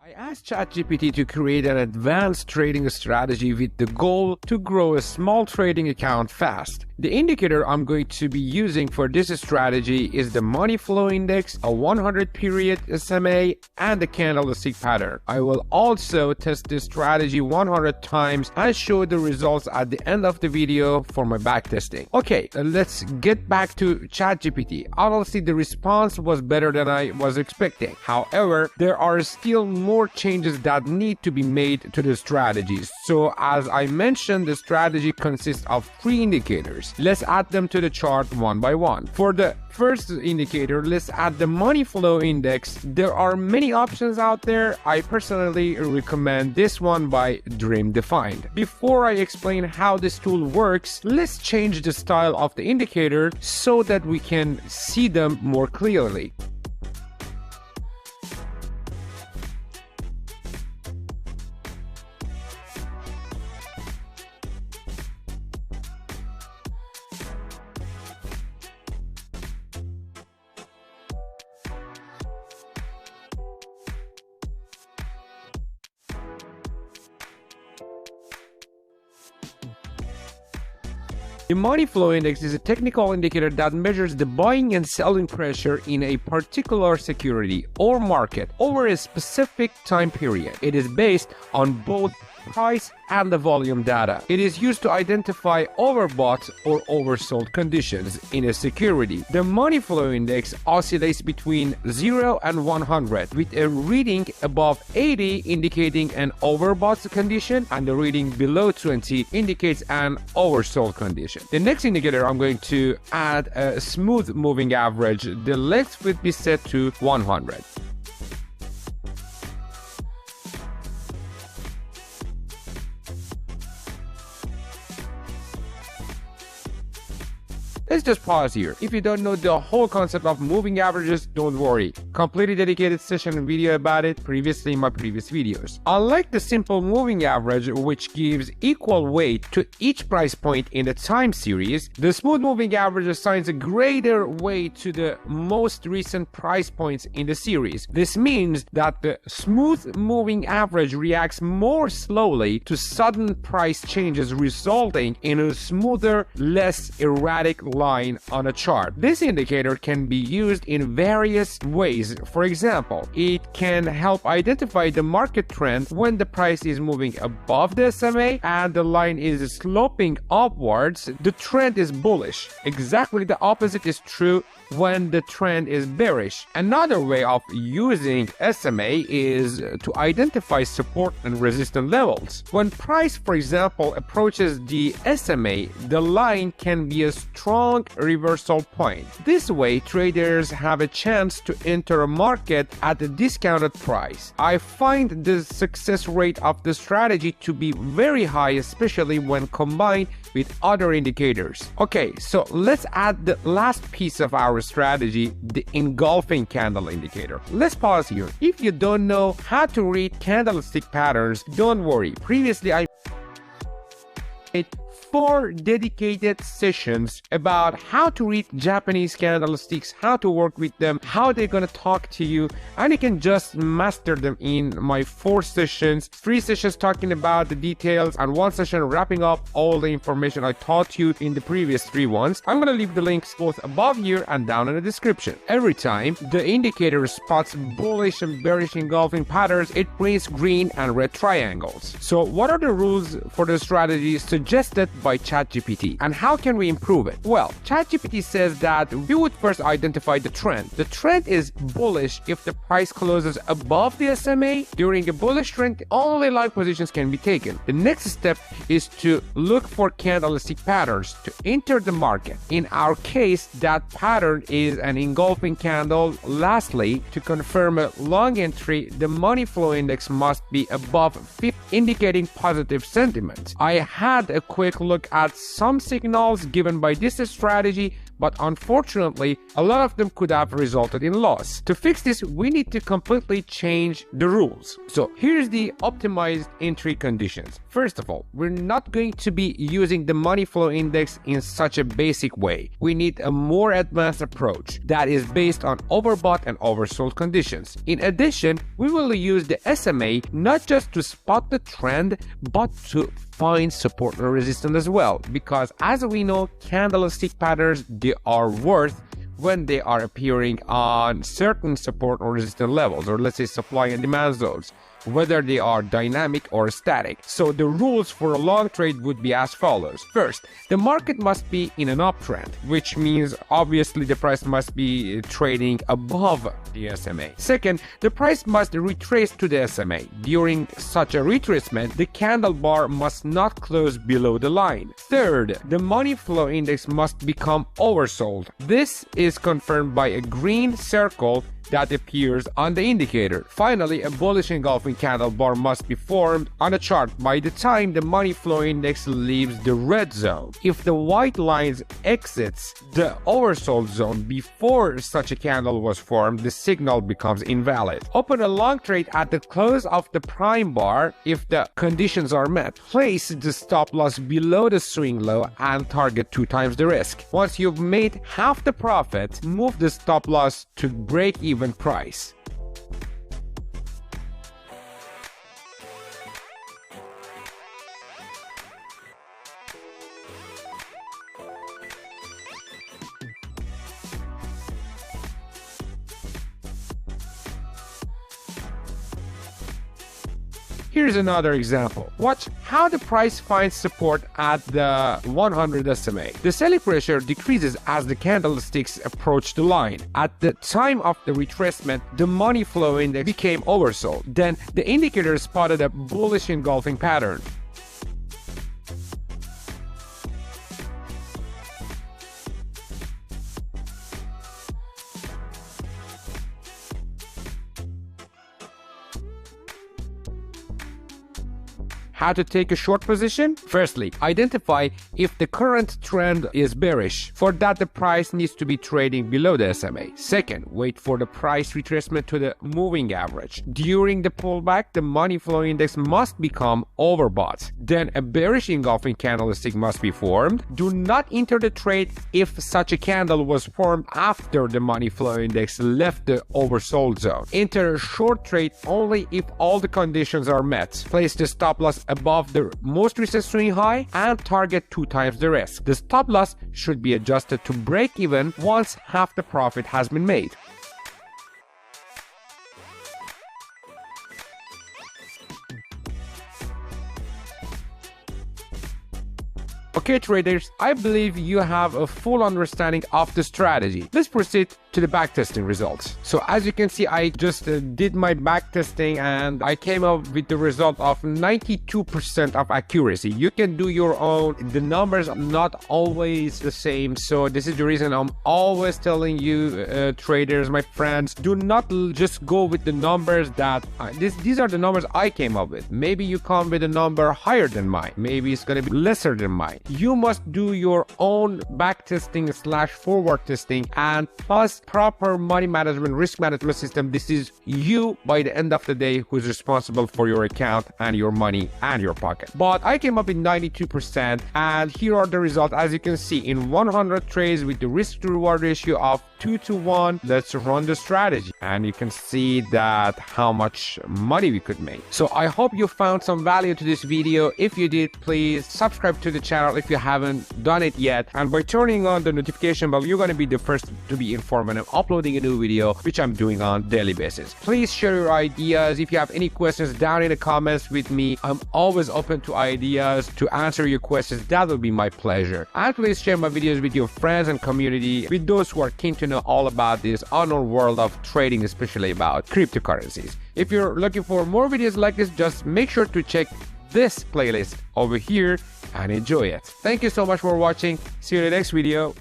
I asked ChatGPT to create an advanced trading strategy with the goal to grow a small trading account fast. The indicator I'm going to be using for this strategy is the money flow index, a 100-period SMA, and the candlestick pattern. I will also test this strategy 100 times and show the results at the end of the video for my backtesting. Okay, let's get back to ChatGPT. Honestly, the response was better than I was expecting. However, there are still more changes that need to be made to the strategies. So as I mentioned, the strategy consists of 3 indicators. Let's add them to the chart one by one. For the first indicator, let's add the money flow index. There are many options out there. I personally recommend this one by Dream Defined. Before I explain how this tool works, let's change the style of the indicator so that we can see them more clearly. The money flow index is a technical indicator that measures the buying and selling pressure in a particular security or market over a specific time period. It is based on both price and the volume data. It is used to identify overbought or oversold conditions in a security. The money flow index oscillates between 0 and 100, with a reading above 80 indicating an overbought condition and the reading below 20 indicates an oversold condition. The next indicator, I'm going to add a smooth moving average. The length will be set to 100. Let's just pause here. If you don't know the whole concept of moving averages, don't worry. Completely dedicated session and video about it previously in my previous videos. Unlike the simple moving average, which gives equal weight to each price point in the time series, the smooth moving average assigns a greater weight to the most recent price points in the series. This means that the smooth moving average reacts more slowly to sudden price changes, resulting in a smoother, less erratic line on a chart. This indicator can be used in various ways. For example, it can help identify the market trend when the price is moving above the SMA and the line is sloping upwards. The trend is bullish. Exactly the opposite is true when the trend is bearish. Another way of using SMA is to identify support and resistance levels. When price, for example, approaches the SMA, the line can be a strong reversal point. This way, traders have a chance to enter a market at a discounted price. I find the success rate of the strategy to be very high, especially when combined with other indicators. Okay, so let's add the last piece of our strategy, the engulfing candle indicator. Let's pause here. If you don't know how to read candlestick patterns, don't worry. Previously, I made 4 dedicated sessions about how to read Japanese candlesticks, how to work with them, how they're gonna talk to you, and you can just master them in my 4 sessions, 3 sessions talking about the details and 1 session wrapping up all the information I taught you in the previous 3 ones. I'm gonna leave the links both above here and down in the description. Every time the indicator spots bullish and bearish engulfing patterns, it prints green and red triangles. So what are the rules for the strategy suggested by ChatGPT, and how can we improve it? Well, ChatGPT says that we would first identify the trend. The trend is bullish if the price closes above the SMA. During a bullish trend, only long positions can be taken. The next step is to look for candlestick patterns to enter the market. In our case, that pattern is an engulfing candle. Lastly, to confirm a long entry, the money flow index must be above 50, indicating positive sentiment. I had a quick look at some signals given by this strategy, but unfortunately, a lot of them could have resulted in loss. To fix this, we need to completely change the rules. So here's the optimized entry conditions. First of all, we're not going to be using the money flow index in such a basic way. We need a more advanced approach that is based on overbought and oversold conditions. In addition, we will use the SMA not just to spot the trend, but to find support and resistance as well, because as we know, candlestick patterns, they are worth when they are appearing on certain support or resistance levels, or let's say supply and demand zones, whether they are dynamic or static. So the rules for a long trade would be as follows. First, the market must be in an uptrend, which means obviously the price must be trading above the SMA. Second, the price must retrace to the SMA. During such a retracement, the candle bar must not close below the line. Third, the money flow index must become oversold. This is confirmed by a green circle that appears on the indicator. Finally, a bullish engulfing candle bar must be formed on a chart by the time the money flow index leaves the red zone. If the white lines exits the oversold zone before such a candle was formed, the signal becomes invalid. Open a long trade at the close of the prime bar if the conditions are met. Place the stop loss below the swing low and target 2 times the risk. Once you've made half the profit, move the stop loss to break even price. Here's another example. Watch how the price finds support at the 100 SMA. The selling pressure decreases as the candlesticks approach the line. At the time of the retracement, the money flow index became oversold. Then the indicator spotted a bullish engulfing pattern. How to take a short position? Firstly, identify if the current trend is bearish. For that, the price needs to be trading below the SMA. Second, wait for the price retracement to the moving average. During the pullback, the money flow index must become overbought. Then a bearish engulfing candlestick must be formed. Do not enter the trade if such a candle was formed after the money flow index left the oversold zone. Enter a short trade only if all the conditions are met. Place the stop loss above the most recent swing high and target 2 times the risk. The stop loss should be adjusted to break even once half the profit has been made. Okay traders, I believe you have a full understanding of the strategy. Let's proceed to the backtesting results. So as you can see, I just did my backtesting and I came up with the result of 92% of accuracy. You can do your own. The numbers are not always the same. So this is the reason I'm always telling you traders, my friends, do not just go with the numbers that these are the numbers I came up with. Maybe you come with a number higher than mine. Maybe it's going to be lesser than mine. You must do your own backtesting / forward testing and plus proper money management, risk management system. This is you by the end of the day who's responsible for your account and your money and your pocket. But I came up with 92% and here are the results. As you can see, in 100 trades with the risk to reward ratio of 2-to-1, let's run the strategy and you can see that how much money we could make. So I hope you found some value to this video. If you did, please subscribe to the channel if you haven't done it yet, and by turning on the notification bell, you're going to be the first to be informed when I'm uploading a new video, which I'm doing on daily basis. Please share your ideas. If you have any questions, down in the comments with me. I'm always open to ideas to answer your questions. That will be my pleasure. And please share my videos with your friends and community, with those who are keen to know all about this unknown world of trading, especially about cryptocurrencies. If you're looking for more videos like this, just make sure to check this playlist over here and enjoy it. Thank you so much for watching. See you in the next video.